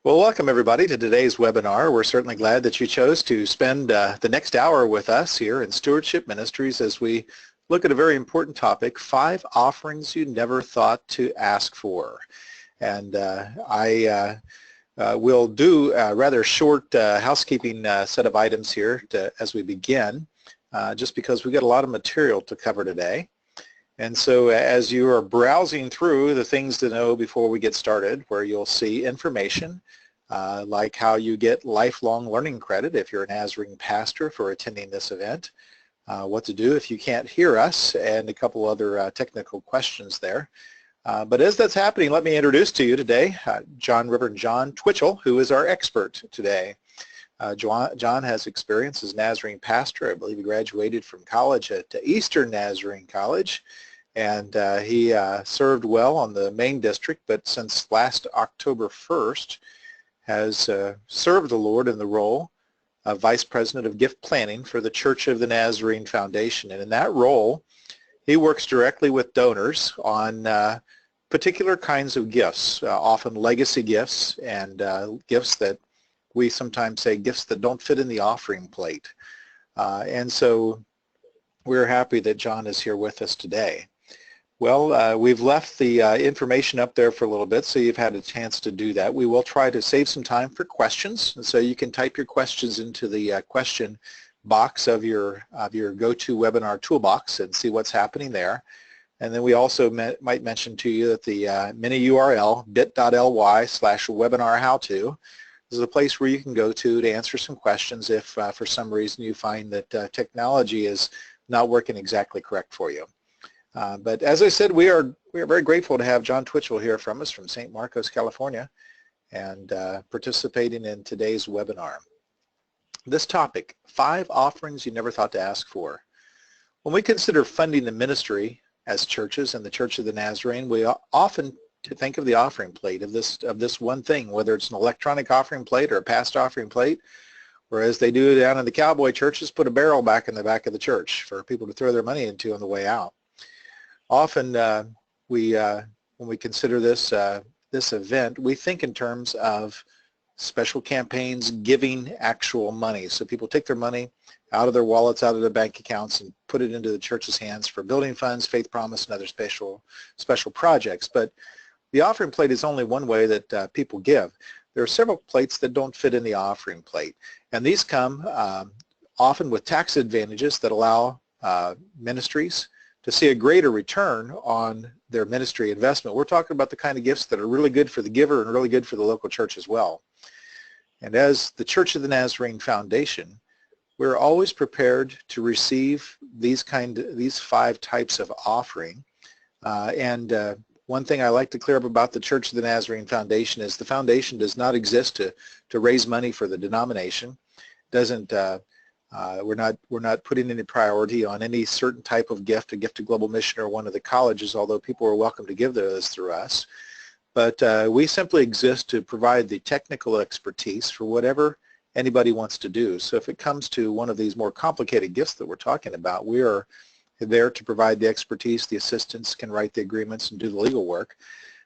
Well, welcome everybody to today's webinar. We're certainly glad that you chose to spend the next hour with us here in Stewardship Ministries as we look at a very important topic, 5 offerings you never thought to ask for. And I will do a rather short housekeeping set of items here as we begin, just because we've got a lot of material to cover today. And so as you are browsing through the things to know before we get started, where you'll see information like how you get lifelong learning credit if you're a Nazarene pastor for attending this event, what to do if you can't hear us, and a couple other technical questions there. But as that's happening, let me introduce to you today Reverend John Twitchell, who is our expert today. John has experience as Nazarene pastor. I believe he graduated from college at Eastern Nazarene College, and he served well on the main district, but since last October 1st has served the Lord in the role of Vice President of Gift Planning for the Church of the Nazarene Foundation. And in that role, he works directly with donors on particular kinds of gifts, often legacy gifts and gifts that we sometimes say gifts that don't fit in the offering plate. And so we're happy that John is here with us today. Well, we've left the information up there for a little bit, so you've had a chance to do that. We will try to save some time for questions, and so you can type your questions into the question box of your GoToWebinar toolbox and see what's happening there. And then we also might mention to you that the mini URL bit.ly/webinarhowto is a place where you can go to answer some questions if for some reason you find that technology is not working exactly correct for you. But as I said, we are very grateful to have John Twitchell here from us from St. Marcos, California, and participating in today's webinar. This topic, 5 offerings you never thought to ask for. When we consider funding the ministry as churches and the Church of the Nazarene, we often think of the offering plate of this one thing, whether it's an electronic offering plate or a past offering plate, whereas they do down in the cowboy churches, put a barrel back in the back of the church for people to throw their money into on the way out. Often when we consider this event, we think in terms of special campaigns giving actual money. So people take their money out of their wallets, out of their bank accounts, and put it into the church's hands for building funds, faith promise, and other special projects. But the offering plate is only one way that people give. There are several plates that don't fit in the offering plate, and these come often with tax advantages that allow ministries to see a greater return on their ministry investment. We're talking about the kind of gifts that are really good for the giver and really good for the local church as well. And as the Church of the Nazarene Foundation, we're always prepared to receive these 5 types of offering. One thing I like to clear up about the Church of the Nazarene Foundation is the foundation does not exist to raise money for the denomination. We're not putting any priority on any certain type of gift, a gift to Global Mission or one of the colleges, although people are welcome to give those through us. But we simply exist to provide the technical expertise for whatever anybody wants to do. So if it comes to one of these more complicated gifts that we're talking about, we are there to provide the expertise, the assistants can write the agreements and do the legal work.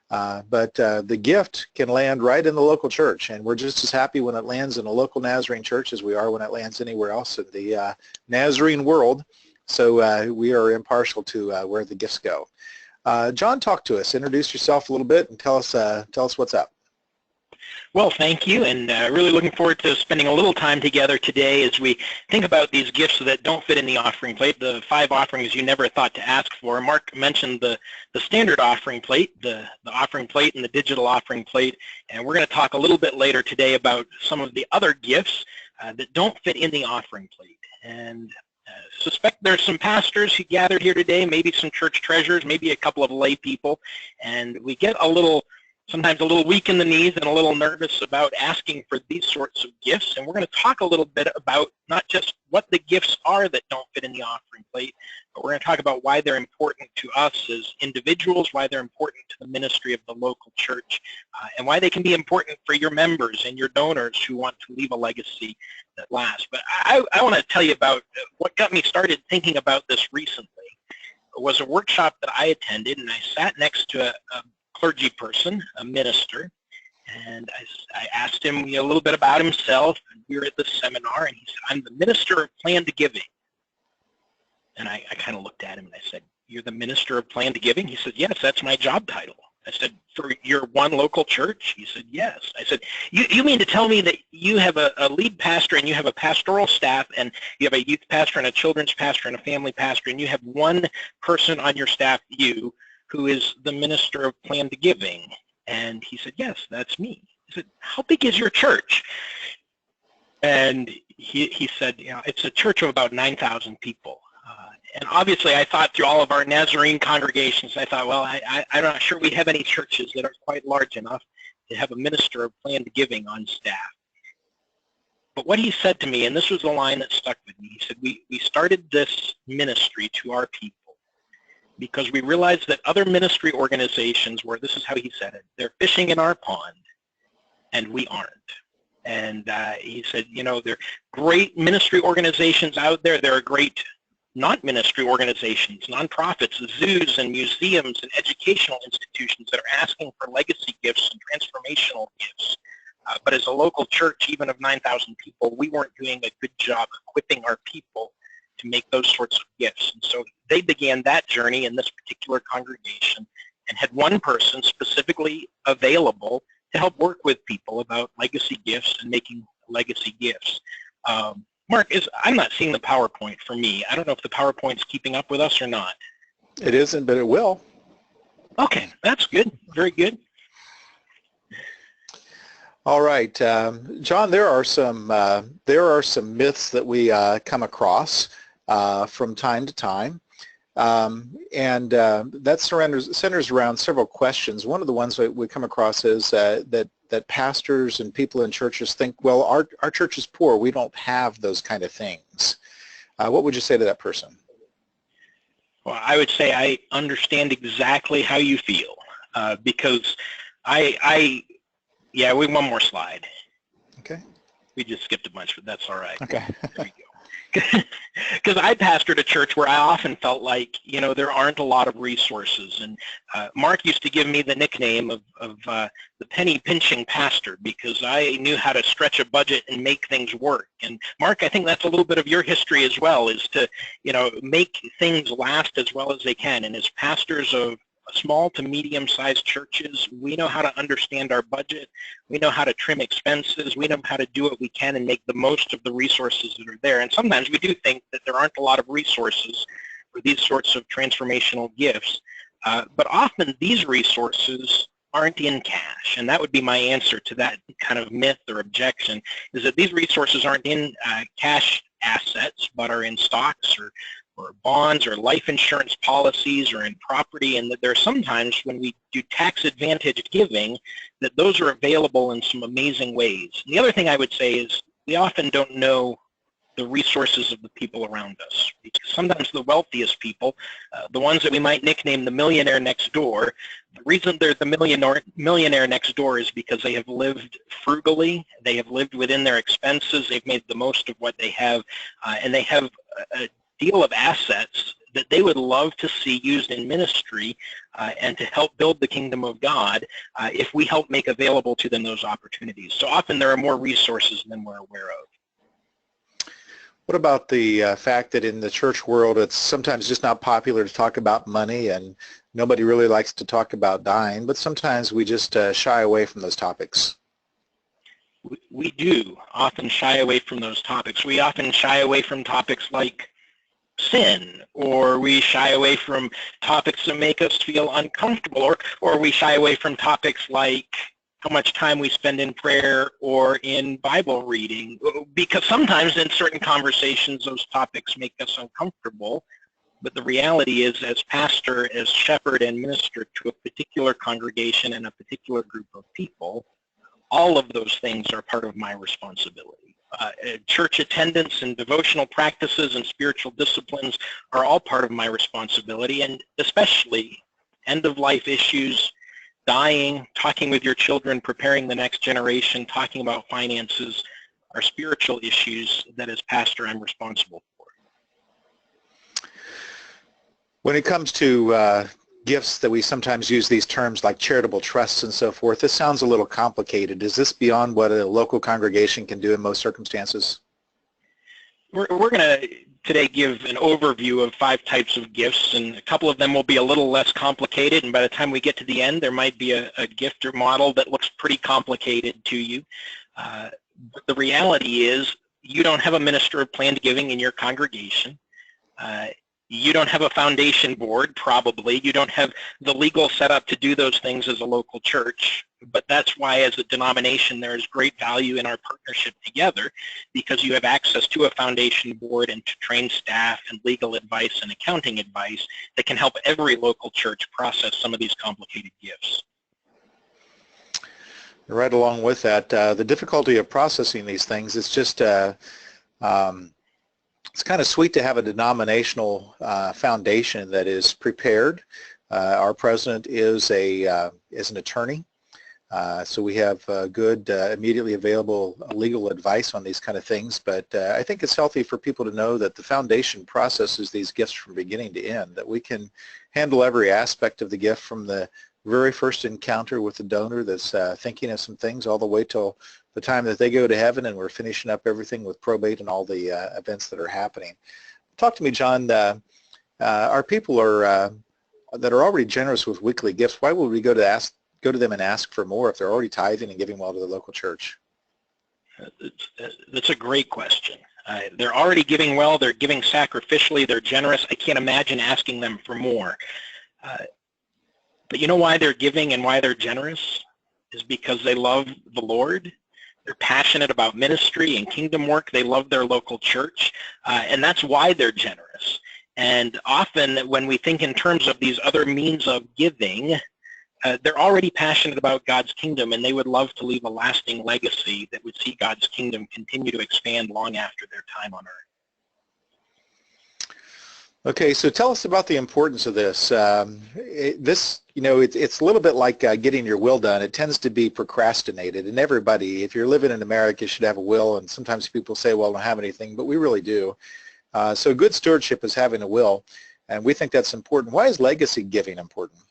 But the gift can land right in the local church, and we're just as happy when it lands in a local Nazarene church as we are when it lands anywhere else in the Nazarene world. So we are impartial to where the gifts go. John, talk to us. Introduce yourself a little bit and tell us what's up. Well, thank you, and really looking forward to spending a little time together today as we think about these gifts that don't fit in the offering plate, the 5 offerings you never thought to ask for. Mark mentioned the standard offering plate, the offering plate and the digital offering plate, and we're going to talk a little bit later today about some of the other gifts that don't fit in the offering plate. And suspect there's some pastors who gathered here today, maybe some church treasurers, maybe a couple of lay people, and we get sometimes a little weak in the knees and a little nervous about asking for these sorts of gifts. And we're going to talk a little bit about not just what the gifts are that don't fit in the offering plate, but we're going to talk about why they're important to us as individuals, why they're important to the ministry of the local church, and why they can be important for your members and your donors who want to leave a legacy that lasts. But I want to tell you about what got me started thinking about this recently. It was a workshop that I attended, and I sat next to a clergy person, a minister, And I asked him a little bit about himself. We were at the seminar, and he said, I'm the minister of planned giving. And I kind of looked at him and I said, you're the minister of planned giving? He said, yes, that's my job title. I said, for your one local church? He said, yes. I said, you mean to tell me that you have a lead pastor and you have a pastoral staff and you have a youth pastor and a children's pastor and a family pastor and you have one person on your staff, you, who is the minister of planned giving? And he said, yes, that's me. I said, how big is your church? And he said, it's a church of about 9,000 people. And obviously, I thought through all of our Nazarene congregations, I thought, well, I'm not sure we have any churches that are quite large enough to have a minister of planned giving on staff. But what he said to me, and this was the line that stuck with me, he said, we started this ministry to our people because we realized that other ministry organizations were, this is how he said it, they're fishing in our pond, and we aren't. And he said, there are great ministry organizations out there. There are great non-ministry organizations, nonprofits, zoos and museums and educational institutions that are asking for legacy gifts and transformational gifts. But as a local church, even of 9,000 people, we weren't doing a good job equipping our people to make those sorts of gifts. And so they began that journey in this particular congregation and had one person specifically available to help work with people about legacy gifts and making legacy gifts. Mark, I'm not seeing the PowerPoint for me. I don't know if the PowerPoint's keeping up with us or not. It isn't, but it will. Okay, that's good. Very good. All right, John. There are some myths that we come across from time to time, and that centers around several questions. One of the ones that we come across is that pastors and people in churches think, well, our church is poor. We don't have those kind of things. What would you say to that person? Well, I would say I understand exactly how you feel because yeah, one more slide. Okay. We just skipped a bunch, but that's all right. Okay. There we go. Because I pastored a church where I often felt like, there aren't a lot of resources. And Mark used to give me the nickname of the penny pinching pastor because I knew how to stretch a budget and make things work. And Mark, I think that's a little bit of your history as well, is to, make things last as well as they can. And as pastors of small to medium-sized churches, we know how to understand our budget, we know how to trim expenses, we know how to do what we can and make the most of the resources that are there. And sometimes we do think that there aren't a lot of resources for these sorts of transformational gifts, but often these resources aren't in cash, and that would be my answer to that kind of myth or objection, is that these resources aren't in cash assets, but are in stocks or bonds or life insurance policies or in property, and that there are sometimes when we do tax-advantaged giving that those are available in some amazing ways. And the other thing I would say is we often don't know the resources of the people around us. Because sometimes the wealthiest people, the ones that we might nickname the millionaire next door, the reason they're the millionaire next door is because they have lived frugally, they have lived within their expenses, they've made the most of what they have, and they have a deal of assets that they would love to see used in ministry and to help build the kingdom of God if we help make available to them those opportunities. So often there are more resources than we're aware of. What about the fact that in the church world it's sometimes just not popular to talk about money and nobody really likes to talk about dying, but sometimes we just shy away from those topics? We do often shy away from those topics. We often shy away from topics like sin, or we shy away from topics that make us feel uncomfortable, or we shy away from topics like how much time we spend in prayer or in Bible reading, because sometimes in certain conversations those topics make us uncomfortable. But the reality is, as pastor, as shepherd and minister to a particular congregation and a particular group of people, all of those things are part of my responsibility. Church attendance and devotional practices and spiritual disciplines are all part of my responsibility, and especially end-of-life issues, dying, talking with your children, preparing the next generation, talking about finances are spiritual issues that as pastor I'm responsible for. When it comes to gifts that we sometimes use these terms like charitable trusts and so forth. This sounds a little complicated. Is this beyond what a local congregation can do in most circumstances? We're going to today give an overview of 5 types of gifts, and a couple of them will be a little less complicated, and by the time we get to the end there might be a gift or model that looks pretty complicated to you. But the reality is you don't have a minister of planned giving in your congregation. You don't have a foundation board, probably. You don't have the legal setup to do those things as a local church. But that's why, as a denomination, there is great value in our partnership together, because you have access to a foundation board and to trained staff and legal advice and accounting advice that can help every local church process some of these complicated gifts. Right along with that, the difficulty of processing these things is just it's kind of sweet to have a denominational foundation that is prepared. Our president is an attorney, so we have good, immediately available legal advice on these kind of things. But I think it's healthy for people to know that the foundation processes these gifts from beginning to end, that we can handle every aspect of the gift from the very first encounter with the donor that's thinking of some things all the way till the time that they go to heaven and we're finishing up everything with probate and all the events that are happening. Talk to me, John. Our people are that are already generous with weekly gifts. Why would we go to them and ask for more if they're already tithing and giving well to the local church? That's a great question. They're already giving well. They're giving sacrificially. They're generous. I can't imagine asking them for more. But you know why they're giving and why they're generous? Is because they love the Lord. They're passionate about ministry and kingdom work. They love their local church, and that's why they're generous. And often when we think in terms of these other means of giving, they're already passionate about God's kingdom, and they would love to leave a lasting legacy that would see God's kingdom continue to expand long after their time on earth. Okay, so tell us about the importance of this. This, you know, it's a little bit like getting your will done. It tends to be procrastinated, and everybody, if you're living in America, should have a will, and sometimes people say, well, I don't have anything, but we really do. So good stewardship is having a will, and we think that's important. Why is legacy giving important?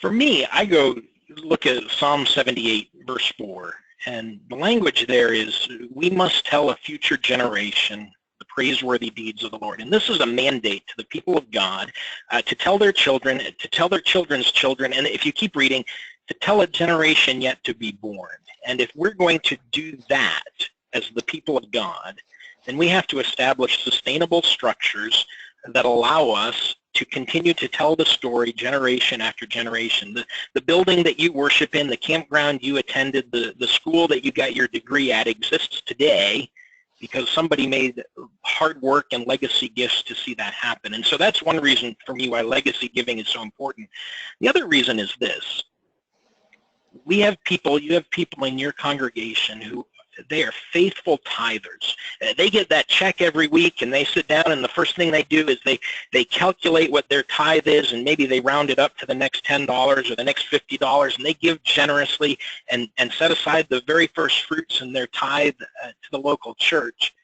For me, I go look at Psalm 78, verse 4, and the language there is, we must tell a future generation the praiseworthy deeds of the Lord. And this is a mandate to the people of God to tell their children, to tell their children's children, and if you keep reading, to tell a generation yet to be born. And if we're going to do that as the people of God, then we have to establish sustainable structures that allow us to continue to tell the story generation after generation. The building that you worship in, the campground you attended, the school that you got your degree at exists today because somebody made hard work and legacy gifts to see that happen. And so that's one reason for me why legacy giving is so important. The other reason is this. You have people in your congregation who they are faithful tithers. They get that check every week and they sit down and the first thing they do is they calculate what their tithe is and maybe they round it up to the next $10 or the next $50 and they give generously and set aside the very first fruits in their tithe to the local church.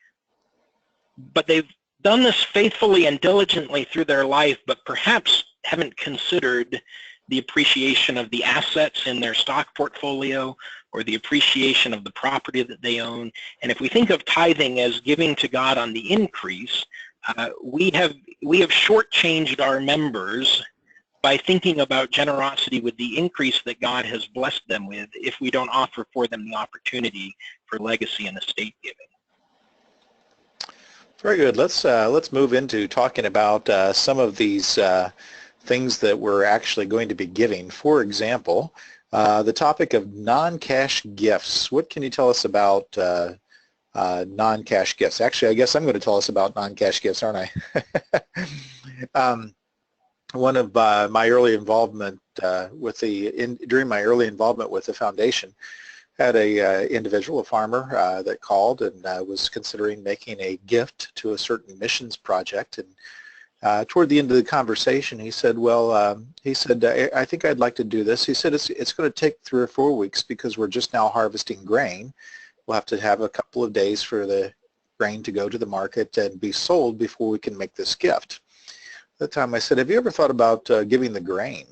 But they've done this faithfully and diligently through their life, but perhaps haven't considered the appreciation of the assets in their stock portfolio or the appreciation of the property that they own. And if we think of tithing as giving to God on the increase, we have shortchanged our members by thinking about generosity with the increase that God has blessed them with if we don't offer for them the opportunity for legacy and estate giving. Very good. Let's move into talking about some of these things that we're actually going to be giving. For example, the topic of non-cash gifts. What can you tell us about non-cash gifts? Actually, I guess I'm going to tell us about non-cash gifts, aren't I? One of my early involvement during my early involvement with the foundation, had a individual, a farmer, that called and was considering making a gift to a certain missions project. And toward the end of the conversation, he said, well, I think I'd like to do this. He said, it's going to take 3 or 4 weeks because we're just now harvesting grain. We'll have to have a couple of days for the grain to go to the market and be sold before we can make this gift. that time I said, have you ever thought about giving the grain?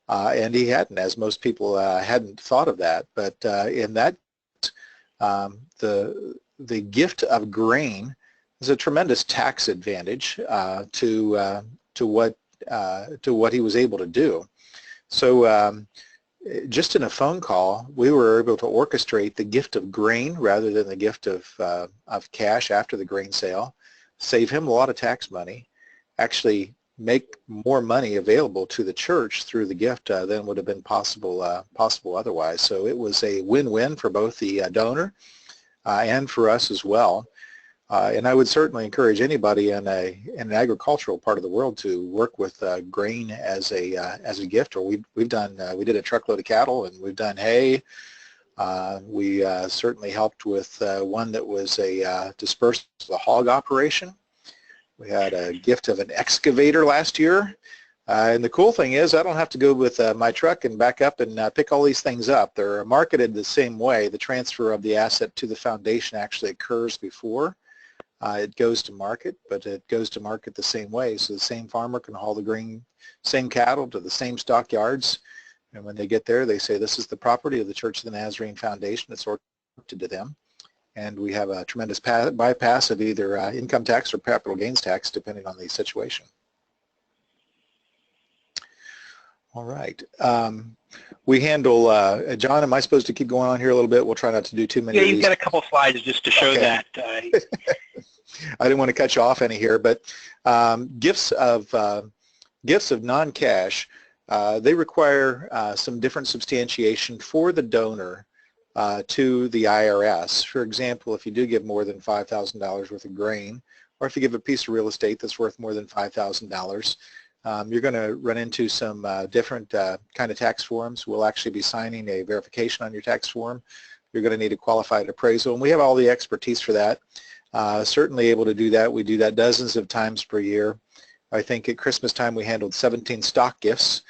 And he hadn't, as most people hadn't thought of that. But in that, the gift of grain is a tremendous tax advantage to what he was able to do. So just in a phone call, we were able to orchestrate the gift of grain rather than the gift of cash after the grain sale, save him a lot of tax money, actually make more money available to the church through the gift than would have been possible otherwise. So it was a win-win for both the donor and for us as well. And I would certainly encourage anybody in an agricultural part of the world to work with grain as a gift. Or we did a truckload of cattle, and we've done hay. We certainly helped with one that was a dispersed the hog operation. We had a gift of an excavator last year. And the cool thing is I don't have to go with my truck and back up and pick all these things up. They're marketed the same way. The transfer of the asset to the foundation actually occurs before it goes to market, but it goes to market the same way. So the same farmer can haul the grain, same cattle to the same stockyards. And when they get there, they say, this is the property of the Church of the Nazarene Foundation. It's ordered to them. And we have a tremendous bypass of either income tax or capital gains tax, depending on the situation. All right. We handle, John, am I supposed to keep going on here a little bit? We'll try not to do too many of these. You've got a couple slides just to show that. I didn't want to cut you off any here, but gifts of non-cash, they require some different substantiation for the donor to the IRS. For example, if you do give more than $5,000 worth of grain, or if you give a piece of real estate that's worth more than $5,000, you're going to run into some different kind of tax forms. We'll actually be signing a verification on your tax form. You're going to need a qualified appraisal, and we have all the expertise for that. Certainly able to do that. We do that dozens of times per year. I think at Christmas time we handled 17 stock gifts.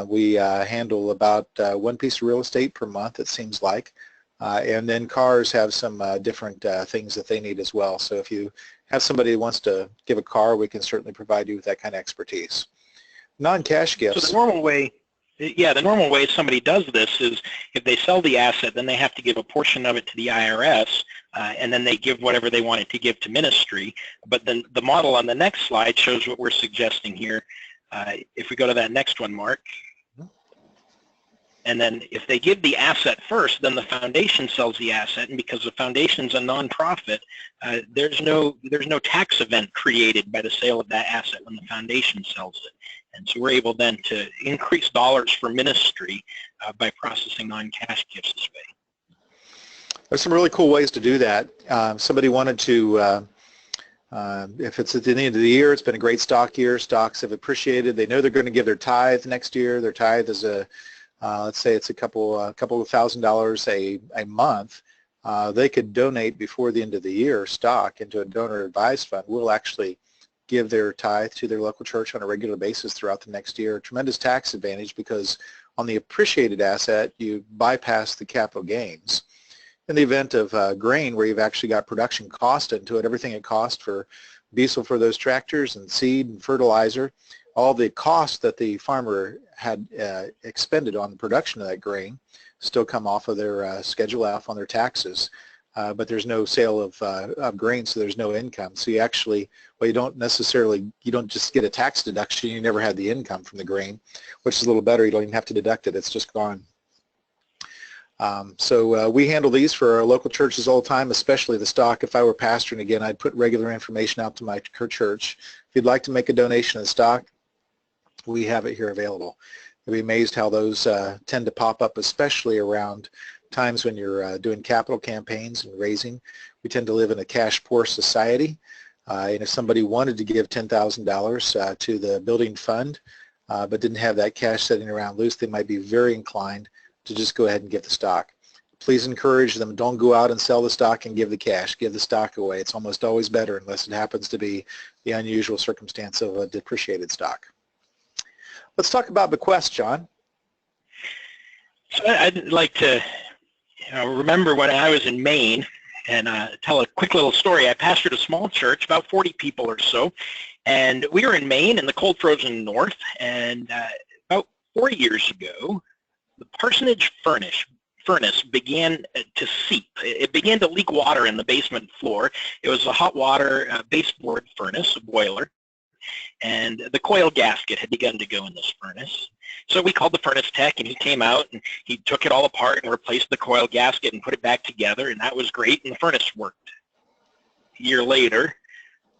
We handle about one piece of real estate per month, it seems like. And then cars have some different things that they need as well. So if you have somebody who wants to give a car, we can certainly provide you with that kind of expertise. Non-cash gifts. So the normal way somebody does this is if they sell the asset, then they have to give a portion of it to the IRS, and then they give whatever they wanted to give to ministry. But then the model on the next slide shows what we're suggesting here. If we go to that next one, Mark. And then if they give the asset first, then the foundation sells the asset, and because the foundation's a nonprofit, there's no tax event created by the sale of that asset when the foundation sells it. And so we're able then to increase dollars for ministry by processing non-cash gifts this way. There's some really cool ways to do that. Somebody wanted to, if it's at the end of the year, it's been a great stock year, stocks have appreciated, they know they're going to give their tithe next year. Their tithe is let's say it's a couple of $1,000s a month. They could donate before the end of the year stock into a donor advised fund. We'll actually give their tithe to their local church on a regular basis throughout the next year. Tremendous tax advantage because on the appreciated asset, you bypass the capital gains. In the event of grain, where you've actually got production cost into it, everything it cost for diesel for those tractors and seed and fertilizer, all the costs that the farmer had expended on the production of that grain still come off of their Schedule F on their taxes. But there's no sale of grain, so there's no income. So you actually, well, you don't just get a tax deduction, you never had the income from the grain, which is a little better. You don't even have to deduct it, it's just gone. So we handle these for our local churches all the time, especially the stock. If I were pastoring again, I'd put regular information out to my church. If you'd like to make a donation of the stock, we have it here available. You'll be amazed how those tend to pop up, especially around times when you're doing capital campaigns and raising. We tend to live in a cash-poor society, and if somebody wanted to give $10,000 to the building fund but didn't have that cash sitting around loose, they might be very inclined to just go ahead and give the stock. Please encourage them, don't go out and sell the stock and give the cash. Give the stock away. It's almost always better unless it happens to be the unusual circumstance of a depreciated stock. Let's talk about bequests, John. So I'd like to remember when I was in Maine and tell a quick little story. I pastored a small church, about 40 people or so, And we were in Maine in the cold frozen north, and about 4 years ago, the parsonage furnace began to seep. It began to leak water in the basement floor. It was a hot water baseboard furnace, a boiler, and the coil gasket had begun to go in this furnace. So we called the furnace tech, and he came out, and he took it all apart and replaced the coil gasket and put it back together, and that was great, and the furnace worked. A year later,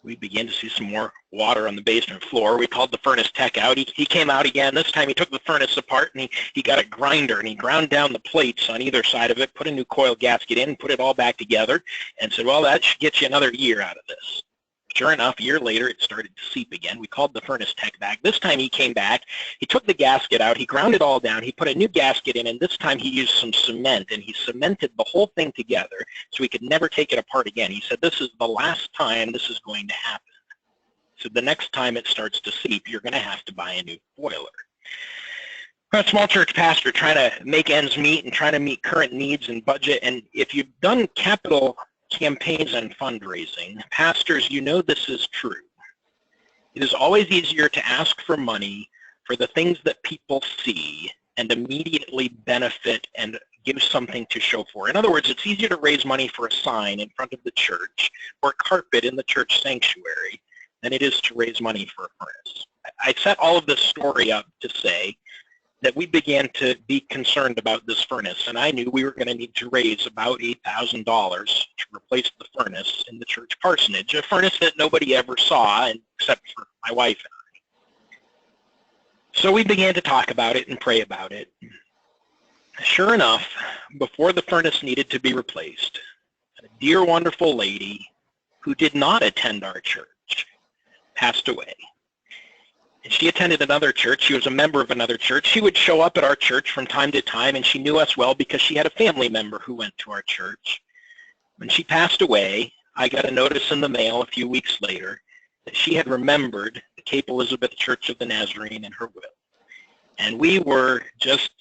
we began to see some more water on the basement floor. We called the furnace tech out. He came out again. This time he took the furnace apart, and he got a grinder, and he ground down the plates on either side of it, put a new coil gasket in, put it all back together, and said, well, that should get you another year out of this. Sure enough, a year later, it started to seep again. We called the furnace tech back. This time he came back. He took the gasket out. He ground it all down. He put a new gasket in, and this time he used some cement, and he cemented the whole thing together so he could never take it apart again. He said, this is the last time this is going to happen. So the next time it starts to seep, you're going to have to buy a new boiler. I'm a small church pastor trying to make ends meet and trying to meet current needs and budget, and if you've done capital campaigns and fundraising, pastors, you know this is true. It is always easier to ask for money for the things that people see and immediately benefit and give something to show for. In other words, it's easier to raise money for a sign in front of the church or carpet in the church sanctuary than it is to raise money for a furnace. I set all of this story up to say that we began to be concerned about this furnace, and I knew we were going to need to raise about $8,000 to replace the furnace in the church parsonage, a furnace that nobody ever saw except for my wife and I. So we began to talk about it and pray about it. Sure enough, before the furnace needed to be replaced, a dear, wonderful lady who did not attend our church passed away. And she attended another church. She was a member of another church. She would show up at our church from time to time, and she knew us well because she had a family member who went to our church. When she passed away, I got a notice in the mail a few weeks later that she had remembered the Cape Elizabeth Church of the Nazarene in her will. And we were just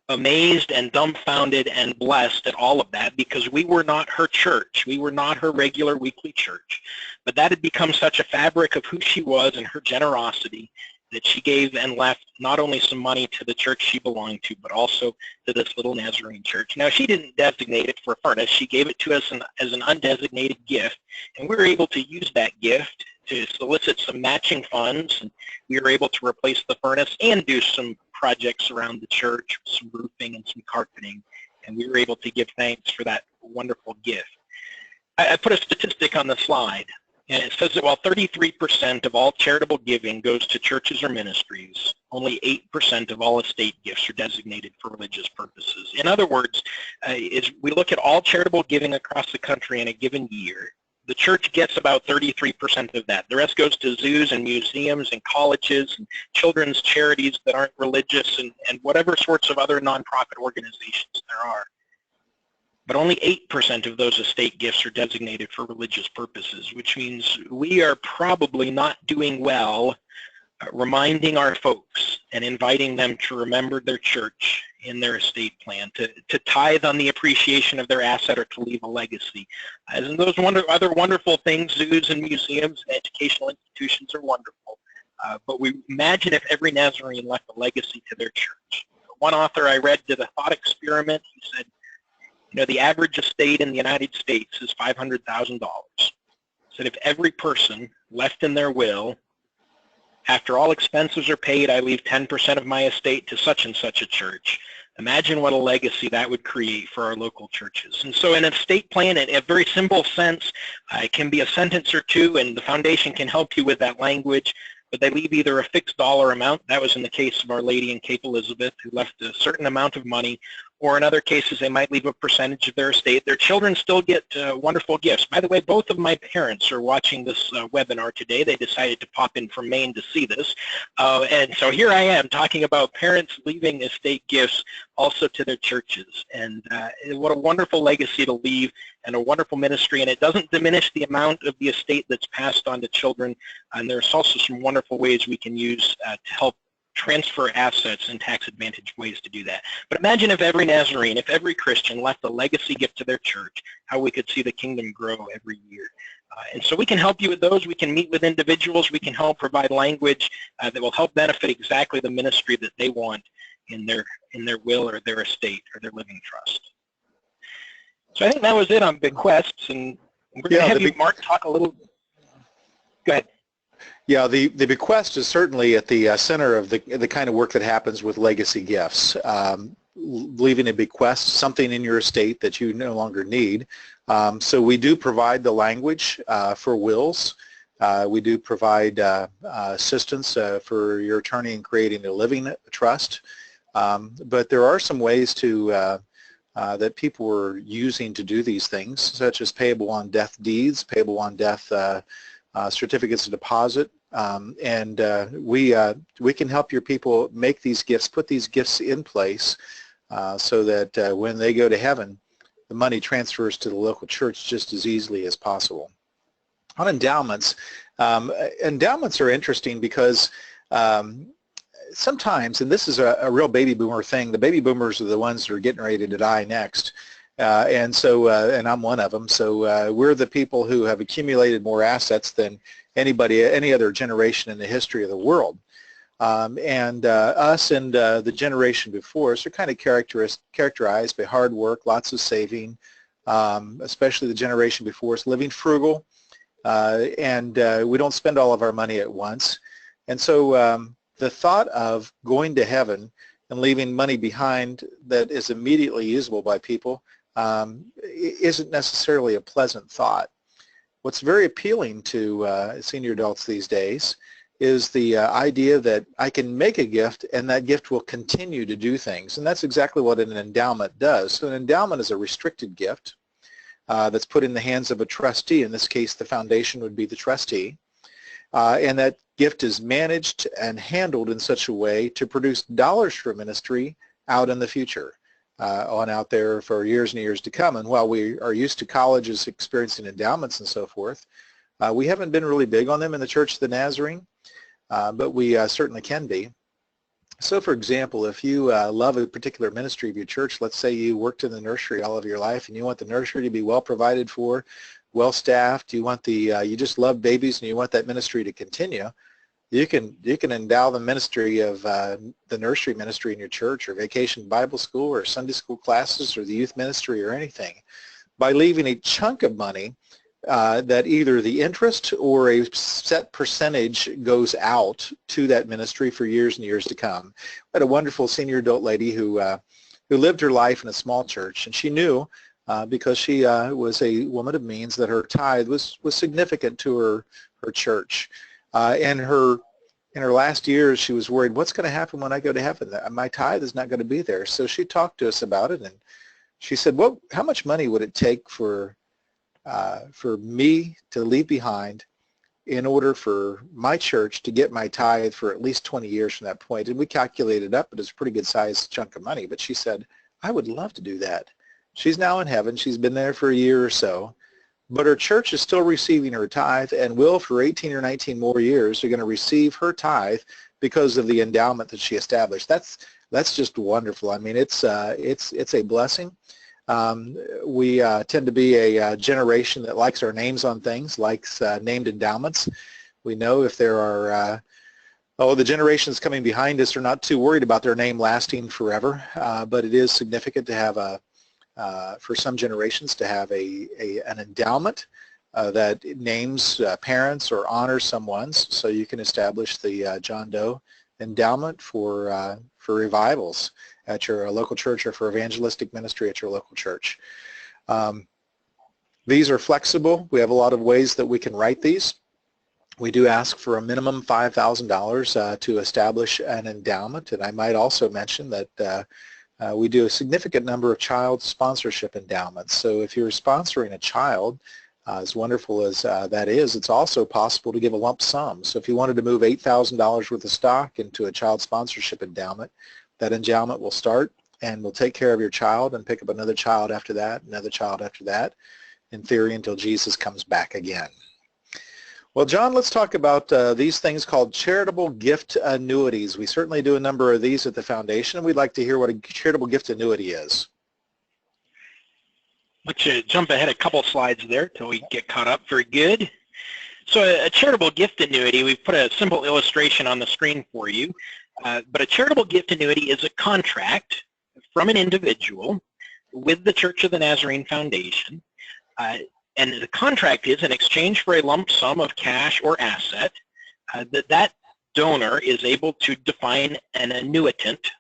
amazed and dumbfounded and blessed at all of that because we were not her church. We were not her regular weekly church. But that had become such a fabric of who she was and her generosity that she gave and left not only some money to the church she belonged to, but also to this little Nazarene church. Now, she didn't designate it for a furnace. She gave it to us as an undesignated gift, and we were able to use that gift to solicit some matching funds, and we were able to replace the furnace and do some projects around the church, some roofing and some carpeting, and we were able to give thanks for that wonderful gift. I put a statistic on the slide, and it says that while 33% of all charitable giving goes to churches or ministries, only 8% of all estate gifts are designated for religious purposes. In other words, as we look at all charitable giving across the country in a given year, the church gets about 33% of that. The rest goes to zoos and museums and colleges and children's charities that aren't religious and whatever sorts of other nonprofit organizations there are. But only 8% of those estate gifts are designated for religious purposes, which means we are probably not doing well reminding our folks and inviting them to remember their church in their estate plan, to tithe on the appreciation of their asset or to leave a legacy. As in those other wonderful things, zoos and museums and educational institutions are wonderful, but we imagine if every Nazarene left a legacy to their church. One author I read did a thought experiment. He said, you know, the average estate in the United States is $500,000. Said if every person left in their will, after all expenses are paid, I leave 10% of my estate to such and such a church. Imagine what a legacy that would create for our local churches. And so in an estate plan, in a very simple sense, it can be a sentence or two, and the foundation can help you with that language, but they leave either a fixed dollar amount, that was in the case of Our Lady in Cape Elizabeth, who left a certain amount of money, or in other cases they might leave a percentage of their estate. Their children still get wonderful gifts. By the way, both of my parents are watching this webinar today. They decided to pop in from Maine to see this. And so here I am talking about parents leaving estate gifts also to their churches. And what a wonderful legacy to leave and a wonderful ministry. And it doesn't diminish the amount of the estate that's passed on to children. And there's also some wonderful ways we can use to help transfer assets in tax-advantaged ways to do that. But imagine if every Nazarene, if every Christian left a legacy gift to their church, how we could see the kingdom grow every year. And so we can help you with those. We can meet with individuals. We can help provide language that will help benefit exactly the ministry that they want in their will or their estate or their living trust. So I think that was it on bequests, and we're going to have you, Mark, talk a little. Go ahead. Yeah, the bequest is certainly at the center of the kind of work that happens with legacy gifts. Leaving a bequest, something in your estate that you no longer need. So we do provide the language for wills. We do provide assistance for your attorney in creating a living trust. But there are some ways to that people are using to do these things, such as payable on death deeds, payable on death certificates of deposit, and we can help your people make these gifts, put these gifts in place so that when they go to heaven, the money transfers to the local church just as easily as possible. On endowments, endowments are interesting because sometimes, and this is a real baby boomer thing, the baby boomers are the ones that are getting ready to die next. And I'm one of them. So we're the people who have accumulated more assets than any other generation in the history of the world. Us and the generation before us are kind of characterized by hard work, lots of saving, especially the generation before us, living frugal, and we don't spend all of our money at once. And so the thought of going to heaven and leaving money behind that is immediately usable by people isn't necessarily a pleasant thought. What's very appealing to senior adults these days is the idea that I can make a gift and that gift will continue to do things, and that's exactly what an endowment does. So an endowment is a restricted gift that's put in the hands of a trustee. In this case, the foundation would be the trustee, and that gift is managed and handled in such a way to produce dollars for ministry out in the future. On out there for years and years to come. And while we are used to colleges experiencing endowments and so forth, we haven't been really big on them in the Church of the Nazarene, but we certainly can be. So for example, if you love a particular ministry of your church, let's say you worked in the nursery all of your life and you want the nursery to be well provided for, well staffed, you want you just love babies and you want that ministry to continue, you can endow the ministry of the nursery ministry in your church or vacation Bible school or Sunday school classes or the youth ministry or anything by leaving a chunk of money that either the interest or a set percentage goes out to that ministry for years and years to come. I had a wonderful senior adult lady who lived her life in a small church, and she knew because she was a woman of means that her tithe was significant to her church. In her last years, she was worried, what's going to happen when I go to heaven? My tithe is not going to be there. So she talked to us about it, and she said, well, how much money would it take for me to leave behind in order for my church to get my tithe for at least 20 years from that point? And we calculated up, but it's a pretty good sized chunk of money. But she said, I would love to do that. She's now in heaven. She's been there for a year or so. But her church is still receiving her tithe and will for 18 or 19 more years. They're going to receive her tithe because of the endowment that she established. That's just wonderful. I mean, it's a blessing. We tend to be a generation that likes our names on things, likes named endowments. We know if there are, the generations coming behind us are not too worried about their name lasting forever, but it is significant to have for some generations to have an endowment that names parents or honors someone's, so you can establish the John Doe endowment for revivals at your local church or for evangelistic ministry at your local church. These are flexible. We have a lot of ways that we can write these. We do ask for a minimum $5,000 to establish an endowment, and I might also mention that we do a significant number of child sponsorship endowments. So if you're sponsoring a child, as wonderful as that is, it's also possible to give a lump sum. So if you wanted to move $8,000 worth of stock into a child sponsorship endowment, that endowment will start and will take care of your child and pick up another child after that, another child after that, in theory until Jesus comes back again. Well, John, let's talk about these things called charitable gift annuities. We certainly do a number of these at the foundation, and we'd like to hear what a charitable gift annuity is. Let's jump ahead a couple slides there till we get caught up. Very good. So a charitable gift annuity, we've put a simple illustration on the screen for you, but a charitable gift annuity is a contract from an individual with the Church of the Nazarene Foundation, and the contract is in exchange for a lump sum of cash or asset that donor is able to define an annuitant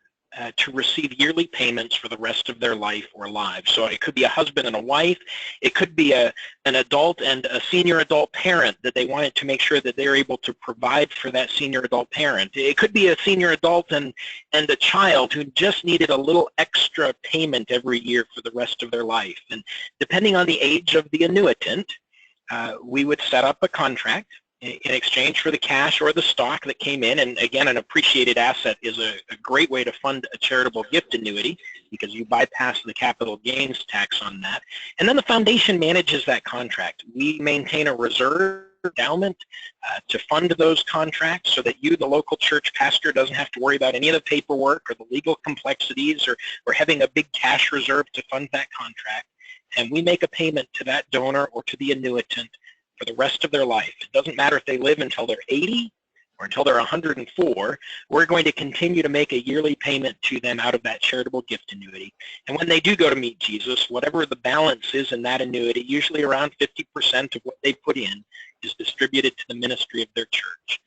to receive yearly payments for the rest of their life or lives. So it could be a husband and a wife. It could be an adult and a senior adult parent that they wanted to make sure that they're able to provide for that senior adult parent. It could be a senior adult and a child who just needed a little extra payment every year for the rest of their life. And depending on the age of the annuitant, we would set up a contract in exchange for the cash or the stock that came in. And again, an appreciated asset is a great way to fund a charitable gift annuity because you bypass the capital gains tax on that. And then the foundation manages that contract. We maintain a reserve endowment to fund those contracts so that you, the local church pastor, doesn't have to worry about any of the paperwork or the legal complexities or having a big cash reserve to fund that contract. And we make a payment to that donor or to the annuitant for the rest of their life. It doesn't matter if they live until they're 80 or until they're 104. We're going to continue to make a yearly payment to them out of that charitable gift annuity. And when they do go to meet Jesus, whatever the balance is in that annuity, usually around 50% of what they put in, is distributed to the ministry of their church.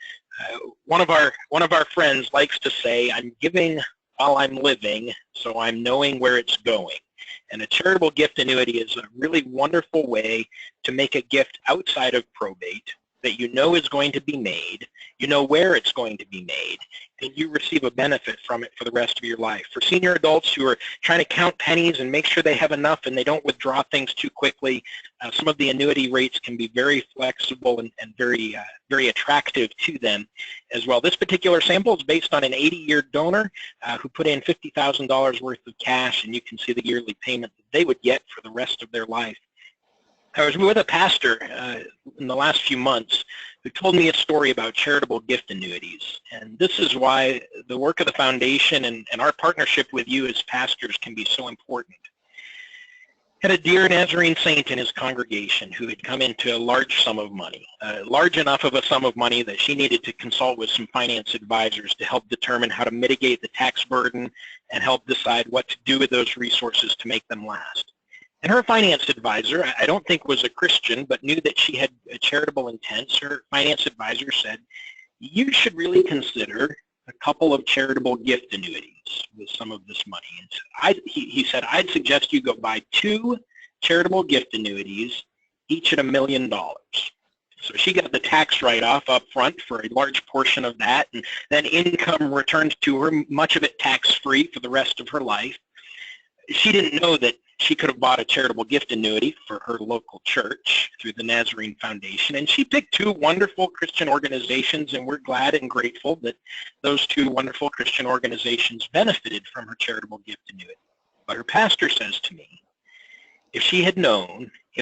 One of our friends likes to say, "I'm giving while I'm living, so I'm knowing where it's going." And a charitable gift annuity is a really wonderful way to make a gift outside of probate that you know is going to be made, you know where it's going to be made, and you receive a benefit from it for the rest of your life. For senior adults who are trying to count pennies and make sure they have enough and they don't withdraw things too quickly, some of the annuity rates can be very flexible and very attractive to them as well. This particular sample is based on an 80-year donor who put in $50,000 worth of cash, and you can see the yearly payment that they would get for the rest of their life. I was with a pastor in the last few months who told me a story about charitable gift annuities. And this is why the work of the foundation and our partnership with you as pastors can be so important. Had a dear Nazarene saint in his congregation who had come into a large sum of money, large enough of a sum of money that she needed to consult with some finance advisors to help determine how to mitigate the tax burden and help decide what to do with those resources to make them last. And her finance advisor, I don't think was a Christian, but knew that she had a charitable intent. Her finance advisor said, "You should really consider a couple of charitable gift annuities with some of this money." And he said, "I'd suggest you go buy 2 charitable gift annuities, each at $1 million. So she got the tax write-off up front for a large portion of that, and then income returned to her, much of it tax-free for the rest of her life. She didn't know that she could have bought a charitable gift annuity for her local church through the Nazarene Foundation, and she picked 2 wonderful Christian organizations, and we're glad and grateful that those 2 wonderful Christian organizations benefited from her charitable gift annuity. But her pastor says to me, if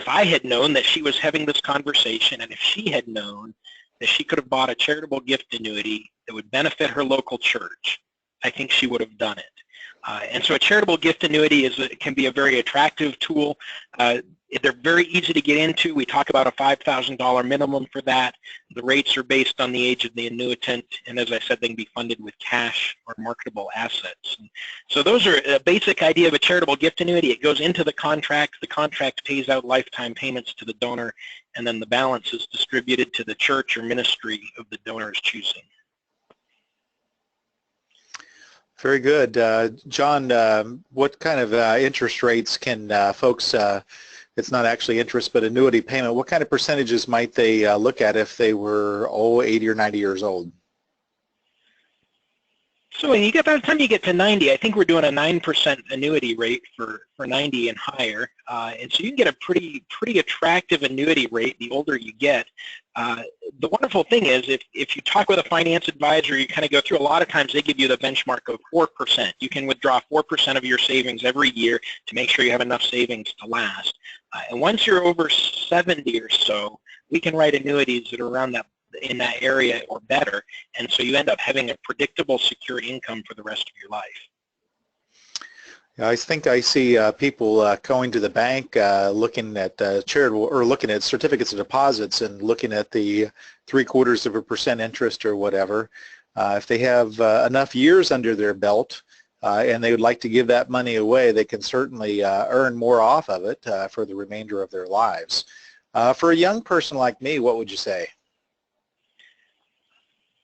I had known that she was having this conversation, and if she had known that she could have bought a charitable gift annuity that would benefit her local church, I think she would have done it. And so a charitable gift annuity can be a very attractive tool. They're very easy to get into. We talk about a $5,000 minimum for that. The rates are based on the age of the annuitant, and as I said, they can be funded with cash or marketable assets. And so those are a basic idea of a charitable gift annuity. It goes into the contract pays out lifetime payments to the donor, and then the balance is distributed to the church or ministry of the donor's choosing. Very good. John, what kind of interest rates can folks, it's not actually interest but annuity payment, what kind of percentages might they look at if they were 80 or 90 years old? So by the time you get to 90, I think we're doing a 9% annuity rate for 90 and higher. And so you can get a pretty attractive annuity rate the older you get. The wonderful thing is if you talk with a finance advisor, you kind of go through, a lot of times they give you the benchmark of 4%. You can withdraw 4% of your savings every year to make sure you have enough savings to last. And once you're over 70 or so, we can write annuities that are around in that area or better, and so you end up having a predictable, secure income for the rest of your life. I think I see people going to the bank, looking at charitable, or looking at certificates of deposits and looking at the 0.75% interest or whatever. If they have enough years under their belt and they would like to give that money away, they can certainly earn more off of it for the remainder of their lives. For a young person like me, what would you say?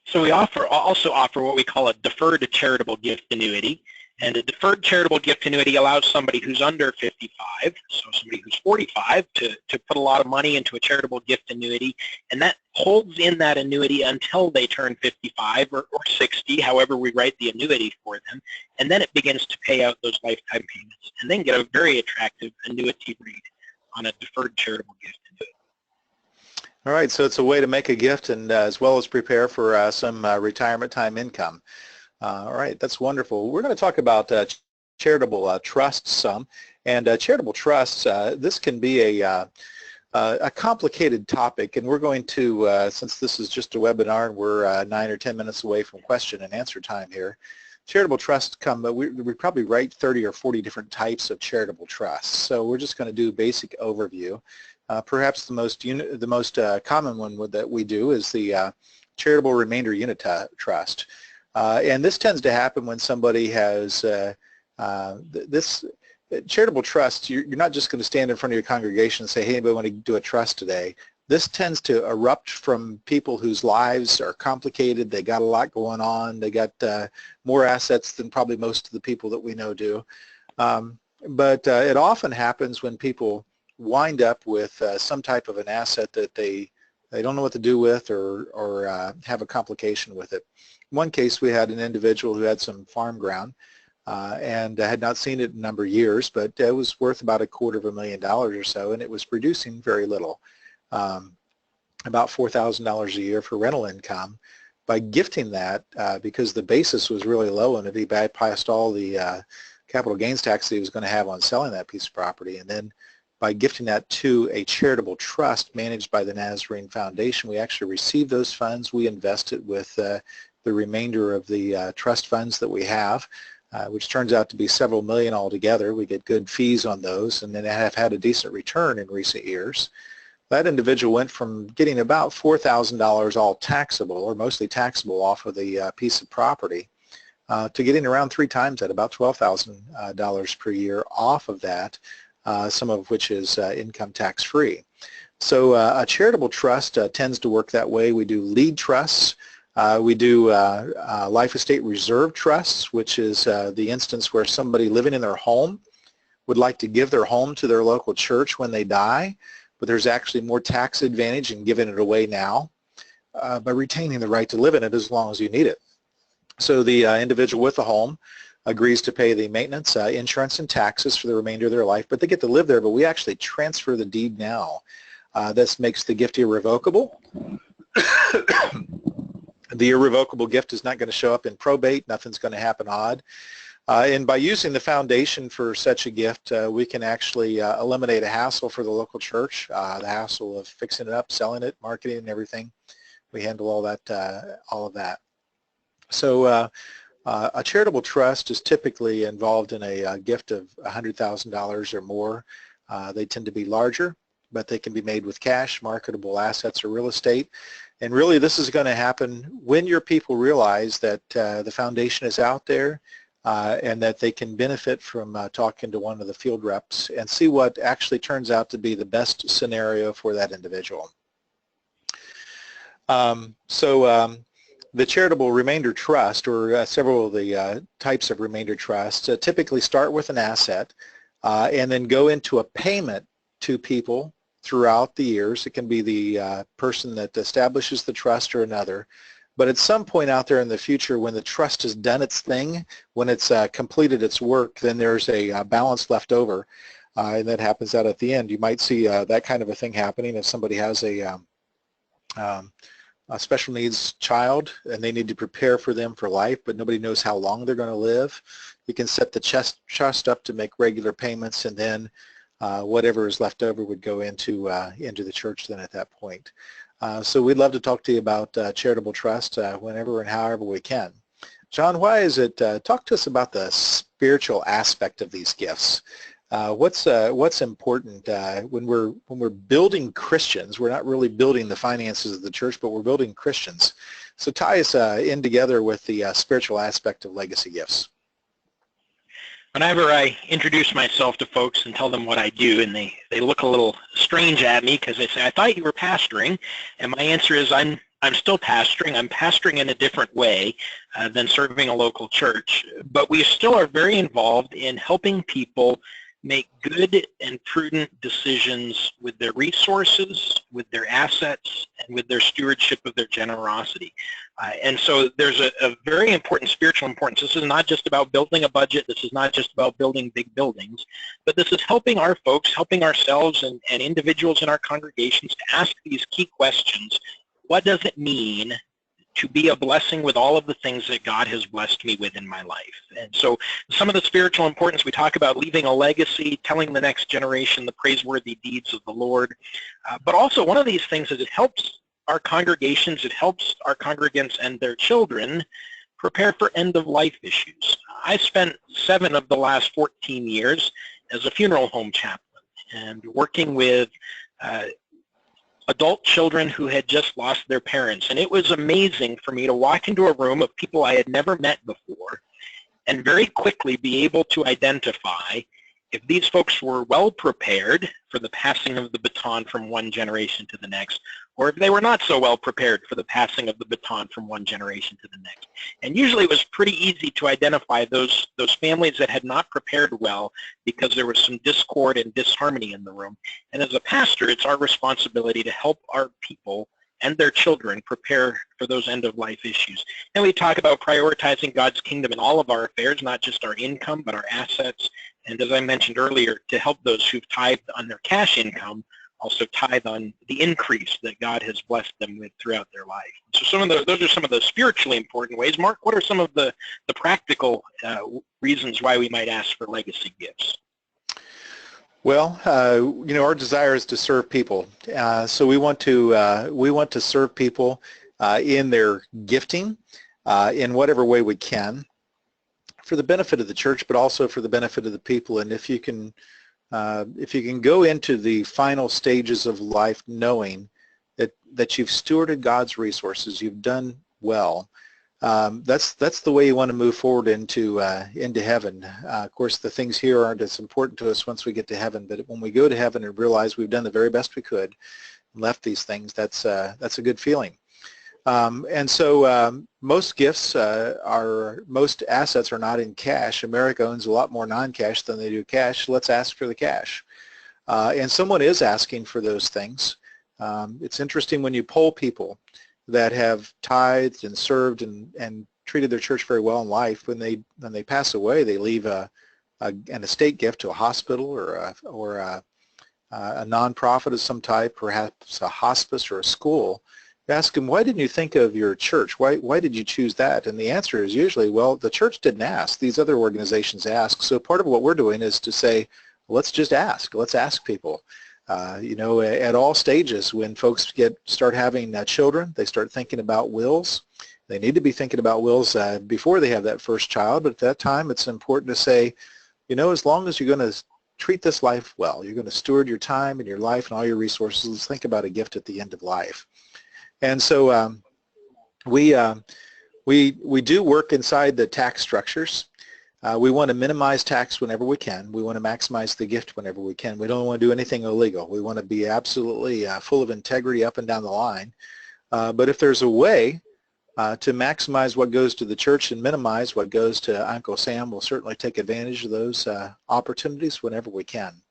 So we also offer what we call a deferred charitable gift annuity. And a deferred charitable gift annuity allows somebody who's under 55, so somebody who's 45, to put a lot of money into a charitable gift annuity, and that holds in that annuity until they turn 55 or 60, however we write the annuity for them, and then it begins to pay out those lifetime payments, and then get a very attractive annuity rate on a deferred charitable gift annuity. All right, so it's a way to make a gift and as well as prepare for some retirement time income. All right, that's wonderful. We're going to talk about charitable trusts some, and charitable trusts. This can be a complicated topic, and we're going to, since this is just a webinar, and we're 9 or 10 minutes away from question and answer time here. Charitable trusts come, we probably write 30 or 40 different types of charitable trusts. So we're just going to do a basic overview. Perhaps the most common one that we do is the charitable remainder unit trust. And this tends to happen when somebody has this charitable trust. You're not just going to stand in front of your congregation and say, hey, anybody want to do a trust today? This tends to erupt from people whose lives are complicated. They got a lot going on. They got more assets than probably most of the people that we know do. But it often happens when people wind up with some type of an asset that they don't know what to do with, or have a complication with it. In one case, we had an individual who had some farm ground and had not seen it in a number of years, but it was worth about $250,000 or so, and it was producing very little, about $4,000 a year for rental income. By gifting that, because the basis was really low and he bypassed all the capital gains tax that he was going to have on selling that piece of property, and then by gifting that to a charitable trust managed by the Nazarene Foundation, we actually received those funds. We invested with the remainder of the trust funds that we have, which turns out to be several million altogether. We get good fees on those, and then have had a decent return in recent years. That individual went from getting about $4,000 all taxable, or mostly taxable, off of the piece of property, to getting around 3 times that, about $12,000 per year off of that, some of which is income tax free. So a charitable trust tends to work that way. We do lead trusts. We do life estate reserve trusts, which is the instance where somebody living in their home would like to give their home to their local church when they die, but there's actually more tax advantage in giving it away now by retaining the right to live in it as long as you need it. So the individual with the home agrees to pay the maintenance, insurance, and taxes for the remainder of their life, but they get to live there, but we actually transfer the deed now. This makes the gift irrevocable. The irrevocable gift is not going to show up in probate. Nothing's going to happen odd. And by using the foundation for such a gift, we can actually eliminate a hassle for the local church, the hassle of fixing it up, selling it, marketing, and everything. We handle all of that. So a charitable trust is typically involved in a gift of $100,000 or more. They tend to be larger, but they can be made with cash, marketable assets, or real estate. And really, this is going to happen when your people realize that the foundation is out there and that they can benefit from talking to one of the field reps and see what actually turns out to be the best scenario for that individual. The charitable remainder trust, or several of the types of remainder trusts, typically start with an asset and then go into a payment to people throughout the years. It can be the person that establishes the trust or another. But at some point out there in the future, when the trust has done its thing, when it's completed its work, then there's a balance left over, and that happens out at the end. You might see that kind of a thing happening if somebody has a special needs child and they need to prepare for them for life, but nobody knows how long they're going to live. You can set the trust up to make regular payments, and then whatever is left over would go into the church then at that point. So we'd love to talk to you about charitable trust whenever and however we can. John, why is it, talk to us about the spiritual aspect of these gifts. What's important when we're building Christians? We're not really building the finances of the church, but we're building Christians. So tie us in together with the spiritual aspect of legacy gifts. Whenever I introduce myself to folks and tell them what I do, and they look a little strange at me because they say, "I thought you were pastoring," and my answer is, I'm still pastoring. I'm pastoring in a different way than serving a local church, but we still are very involved in helping people make good and prudent decisions with their resources, with their assets, and with their stewardship of their generosity. And so there's a very important spiritual importance. This is not just about building a budget. This is not just about building big buildings, but this is helping our folks, helping ourselves and individuals in our congregations to ask these key questions. What does it mean to be a blessing with all of the things that God has blessed me with in my life? And so some of the spiritual importance, we talk about leaving a legacy, telling the next generation the praiseworthy deeds of the Lord. But also one of these things is it helps our congregations, it helps our congregants and their children prepare for end-of-life issues. I spent 7 of the last 14 years as a funeral home chaplain and working with adult children who had just lost their parents. And it was amazing for me to walk into a room of people I had never met before and very quickly be able to identify if these folks were well prepared for the passing of the baton from one generation to the next, or if they were not so well prepared for the passing of the baton from one generation to the next. And usually it was pretty easy to identify those families that had not prepared well because there was some discord and disharmony in the room. And as a pastor, it's our responsibility to help our people and their children prepare for those end-of-life issues. And we talk about prioritizing God's kingdom in all of our affairs, not just our income, but our assets. And as I mentioned earlier, to help those who've tithed on their cash income also tithe on the increase that God has blessed them with throughout their life. So those are some of the spiritually important ways. Mark, what are some of the practical reasons why we might ask for legacy gifts? Well, our desire is to serve people. So we want to serve people in their gifting in whatever way we can, for the benefit of the church, but also for the benefit of the people. And if you can go into the final stages of life knowing that you've stewarded God's resources, you've done well, that's the way you want to move forward into heaven. Of course, the things here aren't as important to us once we get to heaven, but when we go to heaven and realize we've done the very best we could and left these things, that's a good feeling. And so most gifts most assets are not in cash. America owns a lot more non-cash than they do cash. Let's ask for the cash. And someone is asking for those things. It's interesting when you poll people that have tithed and served and treated their church very well in life, when they pass away, they leave an estate gift to a hospital or a nonprofit of some type, perhaps a hospice or a school. You ask them, why didn't you think of your church? Why did you choose that? And the answer is usually, well, the church didn't ask. These other organizations asked. So part of what we're doing is to say, let's just ask. Let's ask people. At all stages, when folks start having children, they start thinking about wills. They need to be thinking about wills before they have that first child, but at that time it's important to say, as long as you're going to treat this life well, you're going to steward your time and your life and all your resources, let's think about a gift at the end of life. And so we do work inside the tax structures. We want to minimize tax whenever we can. We want to maximize the gift whenever we can. We don't want to do anything illegal. We want to be absolutely full of integrity up and down the line. But if there's a way to maximize what goes to the church and minimize what goes to Uncle Sam, we'll certainly take advantage of those opportunities whenever we can.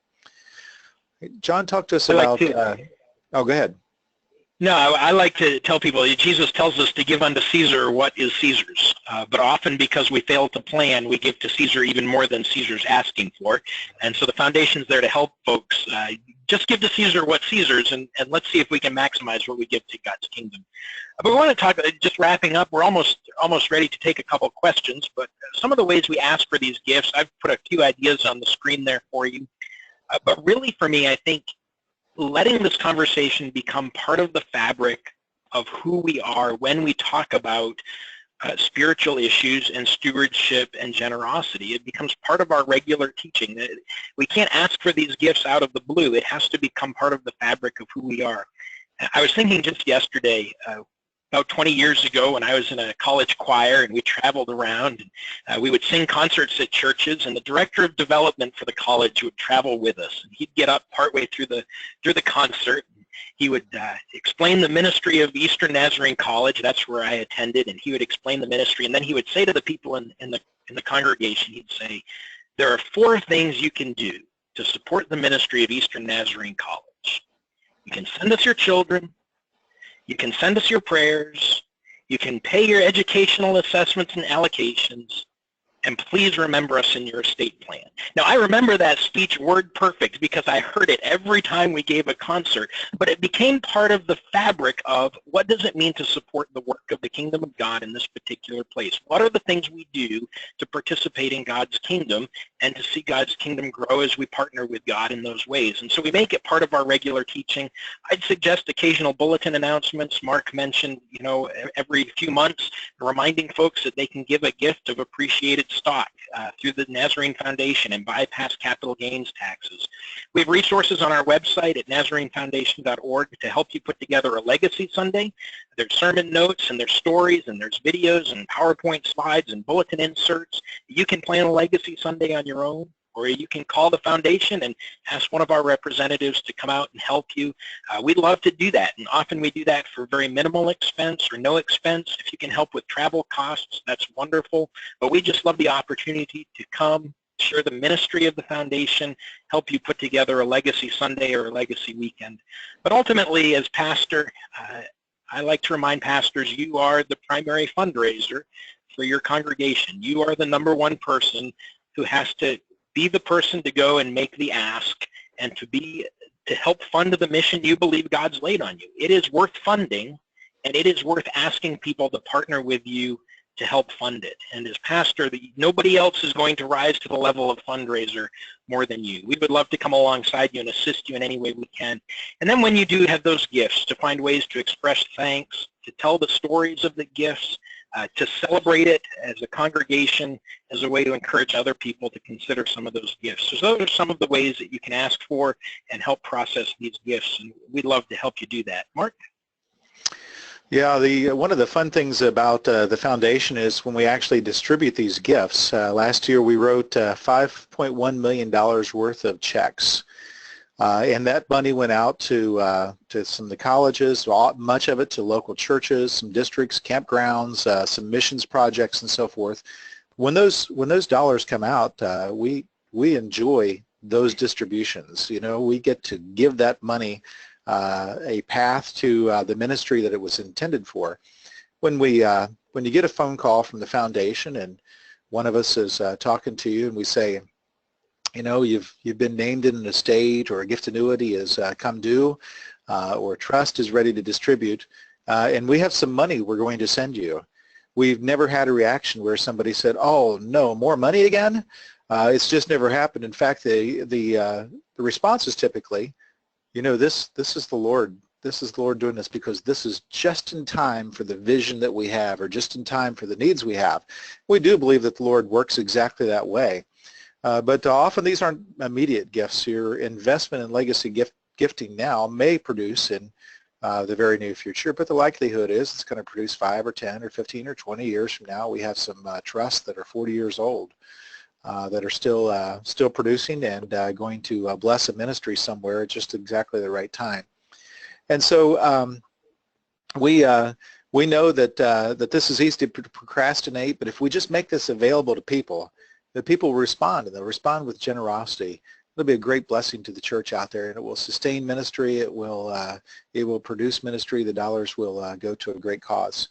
John, talk to us about... oh, go ahead. No, I like to tell people, Jesus tells us to give unto Caesar what is Caesar's, but often because we fail to plan, we give to Caesar even more than Caesar's asking for. And so the foundation's there to help folks. Just give to Caesar what's Caesar's, and let's see if we can maximize what we give to God's kingdom. But we want to talk, just wrapping up, we're almost ready to take a couple questions, but some of the ways we ask for these gifts, I've put a few ideas on the screen there for you. But really for me, I think letting this conversation become part of the fabric of who we are when we talk about spiritual issues and stewardship and generosity. It becomes part of our regular teaching. We can't ask for these gifts out of the blue. It has to become part of the fabric of who we are. I was thinking just yesterday, about 20 years ago when I was in a college choir and we traveled around, and we would sing concerts at churches, and the director of development for the college would travel with us. And he'd get up partway through the concert. He would explain the ministry of Eastern Nazarene College. That's where I attended, and he would explain the ministry, and then he would say to the people in the congregation, he'd say, there are 4 things you can do to support the ministry of Eastern Nazarene College. You can send us your children, you can send us your prayers, you can pay your educational assessments and allocations, and please remember us in your estate plan. Now, I remember that speech word perfect because I heard it every time we gave a concert, but it became part of the fabric of what does it mean to support the work of the kingdom of God in this particular place? What are the things we do to participate in God's kingdom and to see God's kingdom grow as we partner with God in those ways? And so we make it part of our regular teaching. I'd suggest occasional bulletin announcements. Mark mentioned, every few months, reminding folks that they can give a gift of appreciated stock through the Nazarene Foundation and bypass capital gains taxes. We have resources on our website at nazarenefoundation.org to help you put together a Legacy Sunday. There's sermon notes, and there's stories, and there's videos, and PowerPoint slides, and bulletin inserts. You can plan a Legacy Sunday on your own, or you can call the foundation and ask one of our representatives to come out and help you. We'd love to do that, and often we do that for very minimal expense or no expense. If you can help with travel costs, that's wonderful, but we just love the opportunity to come, share the ministry of the foundation, help you put together a Legacy Sunday or a Legacy Weekend. But ultimately, as pastor, I like to remind pastors, you are the primary fundraiser for your congregation. You are the #1 person who has to be the person to go and make the ask and to help fund the mission you believe God's laid on you. It is worth funding, and it is worth asking people to partner with you to help fund it. And as pastor, nobody else is going to rise to the level of fundraiser more than you. We would love to come alongside you and assist you in any way we can. And then when you do have those gifts, to find ways to express thanks, to tell the stories of the gifts, to celebrate it as a congregation, as a way to encourage other people to consider some of those gifts. So those are some of the ways that you can ask for and help process these gifts, and we'd love to help you do that. Mark? Yeah, one of the fun things about the foundation is when we actually distribute these gifts. Last year we wrote $5.1 million worth of checks. And that money went out to some of the colleges, much of it to local churches, some districts, campgrounds, some missions projects, and so forth. When those dollars come out, we enjoy those distributions. We get to give that money a path to the ministry that it was intended for. When you get a phone call from the foundation and one of us is talking to you and we say, you've been named in an estate, or a gift annuity has come due, or a trust is ready to distribute, and we have some money we're going to send you. We've never had a reaction where somebody said, "Oh no, more money again?" It's just never happened. In fact, the response is typically, this is the Lord. This is the Lord doing this because this is just in time for the vision that we have, or just in time for the needs we have. We do believe that the Lord works exactly that way. But often these aren't immediate gifts. Your investment in legacy gifting now may produce in the very near future, but the likelihood is it's going to produce 5 or 10 or 15 or 20 years from now. We have some trusts that are 40 years old that are still producing and going to bless a ministry somewhere at just exactly the right time. And so we know that this is easy to procrastinate, but if we just make this available to people, the people will respond, and they'll respond with generosity. It'll be a great blessing to the church out there, and it will sustain ministry. It will produce ministry. The dollars will go to a great cause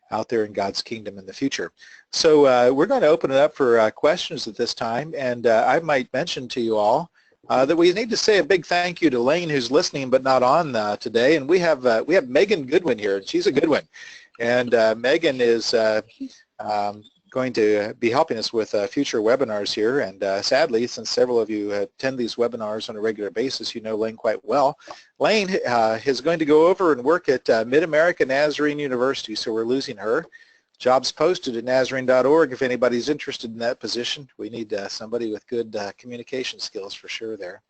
out there in God's kingdom in the future. So we're going to open it up for questions at this time, and I might mention to you all that we need to say a big thank you to Lane, who's listening but not on today, and we have Megan Goodwin here. She's a good one, and Megan is going to be helping us with future webinars here, and sadly, since several of you attend these webinars on a regular basis, you know Lane quite well. Lane is going to go over and work at Mid-America Nazarene University, so we're losing her. Jobs posted at Nazarene.org if anybody's interested in that position. We need somebody with good communication skills for sure there.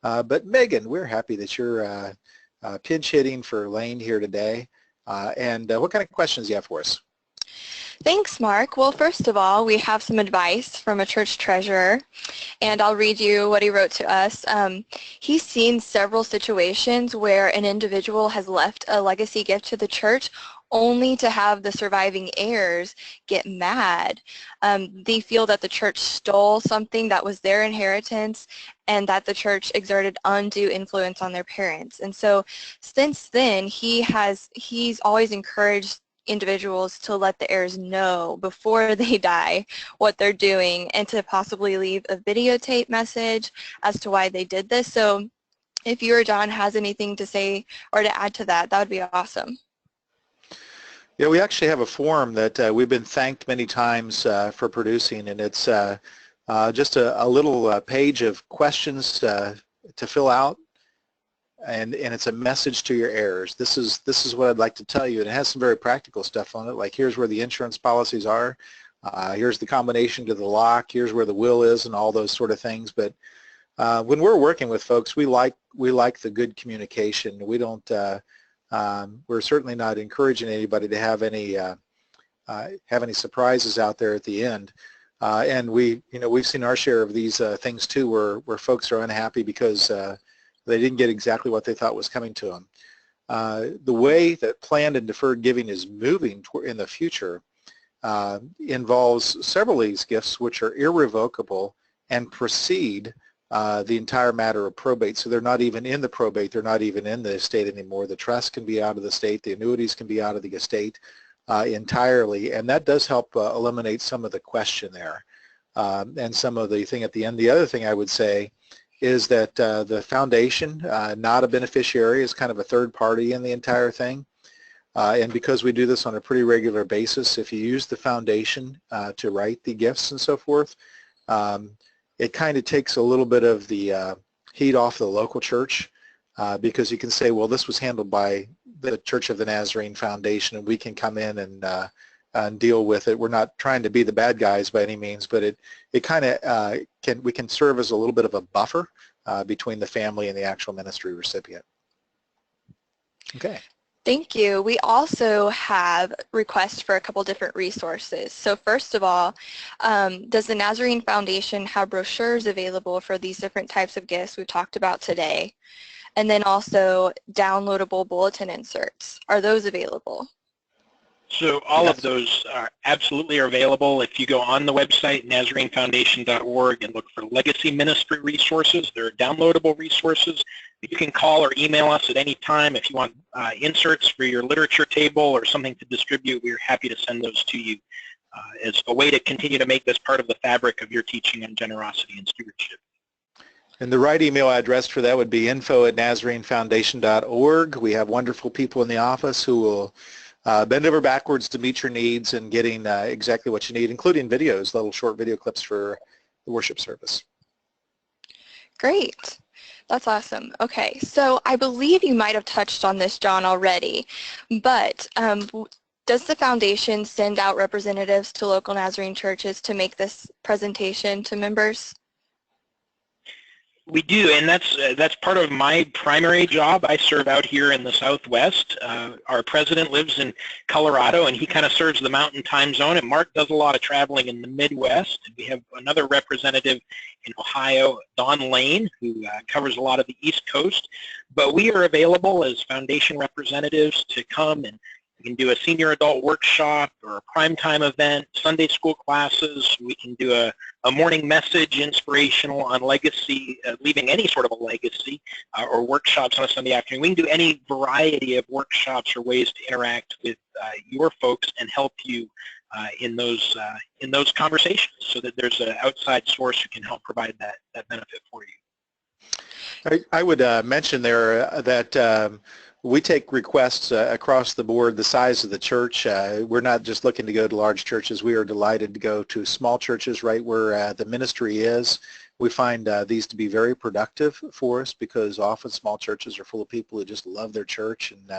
But Megan, we're happy that you're pinch hitting for Lane here today. And what kind of questions do you have for us? Thanks, Mark. Well, first of all, we have some advice from a church treasurer, and I'll read you what he wrote to us. He's seen several situations where an individual has left a legacy gift to the church only to have the surviving heirs get mad. They feel that the church stole something that was their inheritance and that the church exerted undue influence on their parents. And so since then, he's always encouraged individuals to let the heirs know before they die what they're doing and to possibly leave a videotape message as to why they did this. So if you or John has anything to say or to add to that, that would be awesome. Yeah, we actually have a form that we've been thanked many times for producing, and it's just a little page of questions to fill out, and it's a message to your heirs. This is what I'd like to tell you, and it has some very practical stuff on it, like here's where the insurance policies are, here's the combination to the lock, here's where the will is, and all those sort of things. But when we're working with folks, we like the good communication. We don't. We're certainly not encouraging anybody to have any surprises out there at the end. And we've seen our share of these things too, where folks are unhappy because they didn't get exactly what they thought was coming to them. The way that planned and deferred giving is moving in the future involves several of these gifts which are irrevocable and precede the entire matter of probate. So they're not even in the probate, they're not even in the estate anymore. The trust can be out of the estate, the annuities can be out of the estate entirely, and that does help eliminate some of the question there and some of the thing at the end. The other thing I would say is that the foundation, not a beneficiary, is kind of a third party in the entire thing. And because we do this on a pretty regular basis, if you use the foundation to write the gifts and so forth, it kind of takes a little bit of the heat off the local church because you can say, well, this was handled by the Church of the Nazarene Foundation, and we can come in and deal with it. We're not trying to be the bad guys by any means, but it kind of we can serve as a little bit of a buffer between the family and the actual ministry recipient. Okay. Thank you. We also have requests for a couple different resources. So first of all, does the Nazarene Foundation have brochures available for these different types of gifts we've talked about today? And then also downloadable bulletin inserts. Are those available? So all of those are absolutely available. If you go on the website, NazareneFoundation.org, and look for Legacy Ministry Resources, there are downloadable resources. You can call or email us at any time if you want inserts for your literature table or something to distribute. We're happy to send those to you as a way to continue to make this part of the fabric of your teaching on generosity and stewardship. And the right email address for that would be info@NazareneFoundation.org. We have wonderful people in the office who will bend over backwards to meet your needs and getting exactly what you need, including videos, little short video clips for the worship service. Great. That's awesome. Okay, so I believe you might have touched on this, John, already, but does the foundation send out representatives to local Nazarene churches to make this presentation to members? We do, and that's part of my primary job. I serve out here in the Southwest. Our president lives in Colorado, and he kind of serves the Mountain Time Zone, and Mark does a lot of traveling in the Midwest. We have another representative in Ohio, Don Lane, who covers a lot of the East Coast. But we are available as foundation representatives to come, and we can do a senior adult workshop or a primetime event, Sunday school classes. We can do a morning message inspirational on legacy, leaving any sort of a legacy, or workshops on a Sunday afternoon. We can do any variety of workshops or ways to interact with your folks and help you in those conversations, so that there's an outside source who can help provide that benefit for you. I would mention there that we take requests across the board, the size of the church. We're not just looking to go to large churches. We are delighted to go to small churches right where the ministry is. We find these to be very productive for us because often small churches are full of people who just love their church and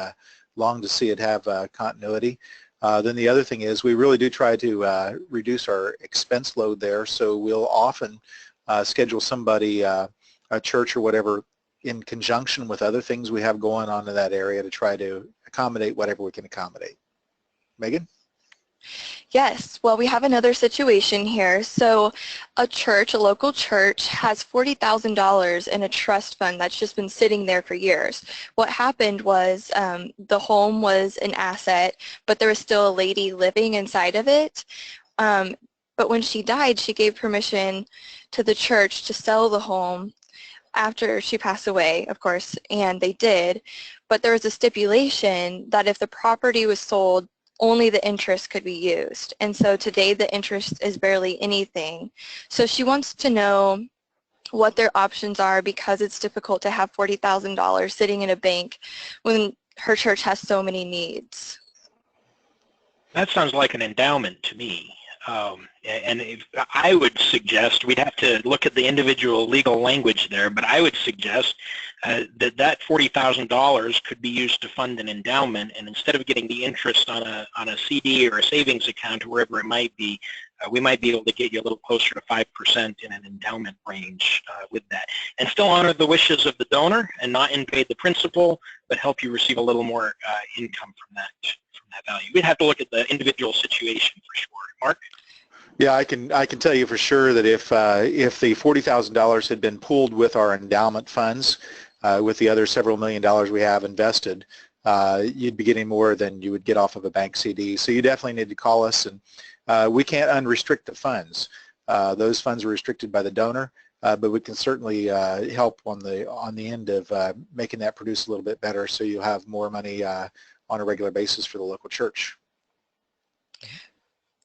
long to see it have continuity. Then the other thing is we really do try to reduce our expense load there, so we'll often schedule somebody, a church or whatever, in conjunction with other things we have going on in that area to try to accommodate whatever we can accommodate. Megan? Yes, well, we have another situation here. So a church, a local church, has $40,000 in a trust fund that's just been sitting there for years. What happened was the home was an asset, but there was still a lady living inside of it. But when she died, she gave permission to the church to sell the home after she passed away, of course, and they did. But there was a stipulation that if the property was sold, only the interest could be used. And so today the interest is barely anything. So she wants to know what their options are because it's difficult to have $40,000 sitting in a bank when her church has so many needs. That sounds like an endowment to me. And I would suggest, we'd have to look at the individual legal language there, but I would suggest that $40,000 could be used to fund an endowment, and instead of getting the interest on a CD or a savings account or wherever it might be, we might be able to get you a little closer to 5% in an endowment range with that, and still honor the wishes of the donor and not invade the principal, but help you receive a little more income from that value. We'd have to look at the individual situation for sure. Mark? Yeah, I can tell you for sure that if the $40,000 had been pooled with our endowment funds, with the other several $1 million we have invested, you'd be getting more than you would get off of a bank CD. So you definitely need to call us, and we can't unrestrict the funds. Those funds are restricted by the donor, but we can certainly help on the end of making that produce a little bit better, so you'll have more money on a regular basis for the local church.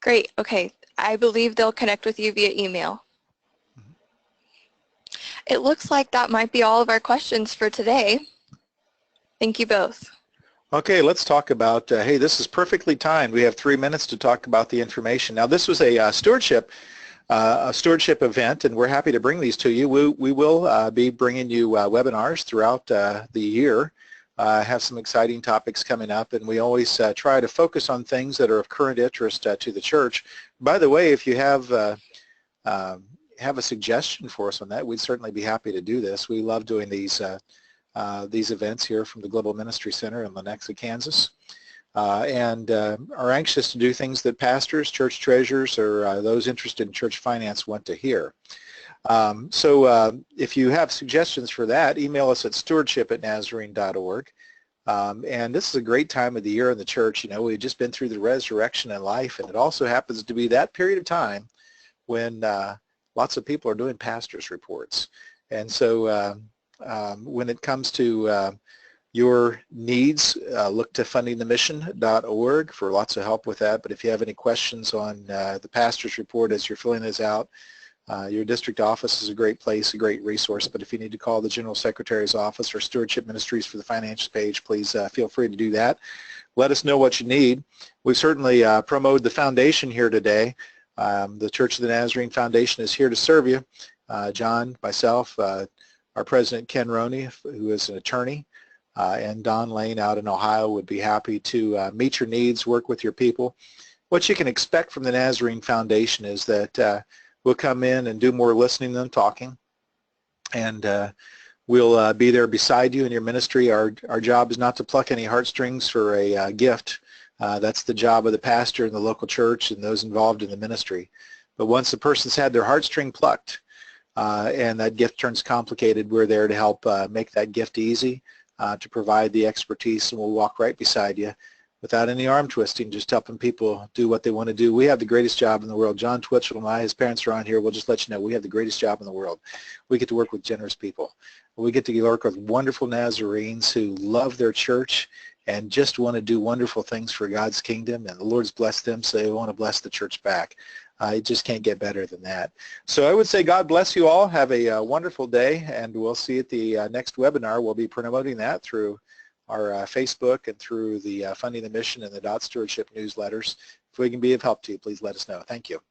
Great. Okay. I believe they'll connect with you via email. It looks like that might be all of our questions for today. Thank you both. Okay, let's talk about, hey, this is perfectly timed. We have 3 minutes to talk about the information. Now, this was a stewardship event, and we're happy to bring these to you. We will be bringing you webinars throughout the year. Have some exciting topics coming up, and we always try to focus on things that are of current interest to the church. By the way, if you have a suggestion for us on that, we'd certainly be happy to do this. We love doing these events here from the Global Ministry Center in Lenexa, Kansas, and are anxious to do things that pastors, church treasurers, or those interested in church finance want to hear. So if you have suggestions for that, email us at stewardship@nazarene.org. And this is a great time of the year in the church. You know, we've just been through the resurrection in life, and it also happens to be that period of time when lots of people are doing pastors' reports. And so when it comes to your needs, look to fundingthemission.org for lots of help with that. But if you have any questions on the pastor's report as you're filling this out, your district office is a great place, a great resource, but if you need to call the General Secretary's office or Stewardship Ministries for the financial page, please feel free to do that. Let us know what you need. We've certainly promoted the foundation here today. The Church of the Nazarene Foundation is here to serve you. John, myself, our president Ken Roney, who is an attorney, and Don Lane out in Ohio would be happy to meet your needs, work with your people. What you can expect from the Nazarene Foundation is that we'll come in and do more listening than talking, and we'll be there beside you in your ministry. Our job is not to pluck any heartstrings for a gift. That's the job of the pastor in the local church and those involved in the ministry. But once a person's had their heartstring plucked and that gift turns complicated, we're there to help make that gift easy, to provide the expertise, and we'll walk right beside you without any arm twisting, just helping people do what they want to do. We have the greatest job in the world. John Twitchell and I, his parents are on here, we'll just let you know we have the greatest job in the world. We get to work with generous people. We get to work with wonderful Nazarenes who love their church and just want to do wonderful things for God's kingdom, and the Lord's blessed them, so they want to bless the church back. It just can't get better than that. So I would say God bless you all. Have a wonderful day, and we'll see you at the next webinar. We'll be promoting that through our Facebook and through the Funding the Mission and the Stewardship newsletters. If we can be of help to you, please let us know. Thank you.